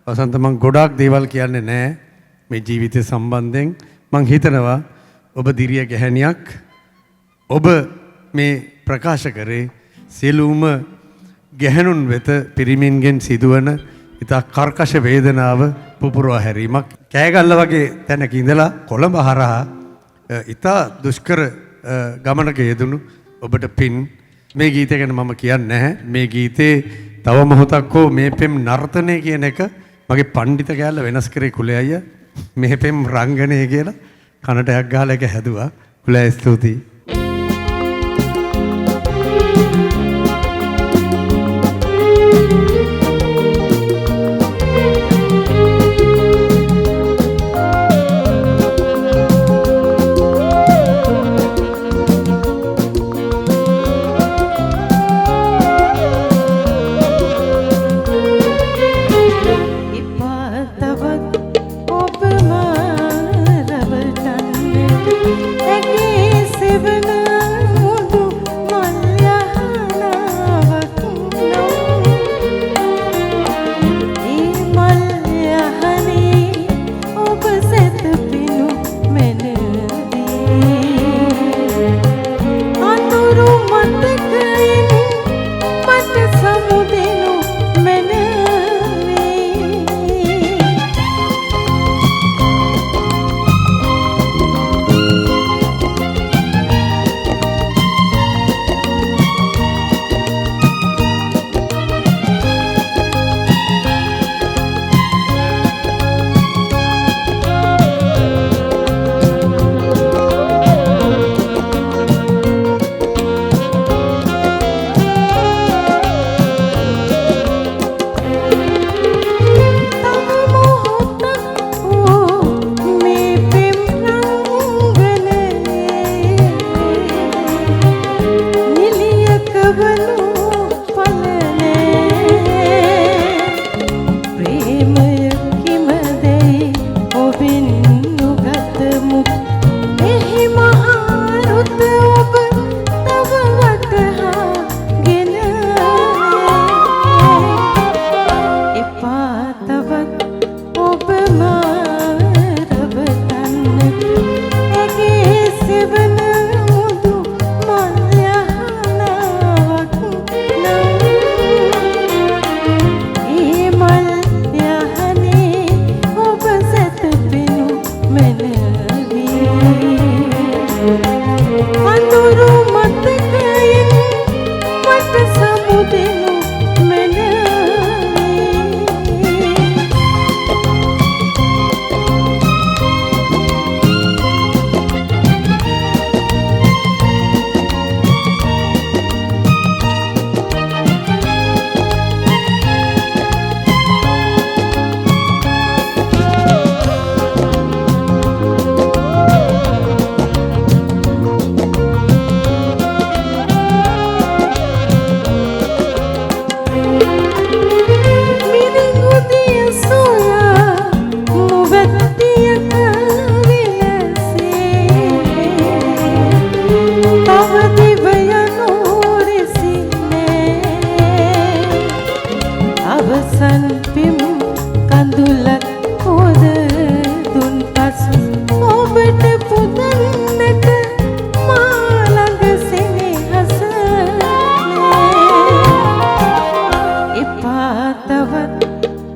වසන්ත මං ගොඩාක් දේවල් කියන්නේ නැහැ මේ ජීවිතය සම්බන්ධයෙන්. මං හිතනවා ඔබ දිරිය ගැහැණියක්. ඔබ මේ ප්‍රකාශ කරේ සියලුම ගැහැණුන් වෙත පිරිමින්ගෙන් සිදුවන ඉතා කර්කශ වේදනාව පුපුරවා හැරීමක්. කෑගල්ල වගේ තැනක ඉඳලා කොළඹ හරහා ඉතා දුෂ්කර ගමනක යෙදුණු ඔබට පින්. මේ ගීතය ගැන මම කියන්නේ නැහැ. මේ ගීතේ තව මොහොතක් හෝ මේ පෙම් නර්තනය කියන එක මගේ පණ්ඩිත කෑල්ල වෙනස් කරේ කුලේ අයියා. මේ පෙම් රංගනය කියලා කනට එකක් ගහලා එක හැදුවා. කුලේ ස්තුතියි.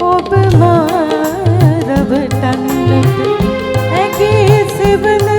ඔබ මාරවටන්නට ඇගේ සෙවන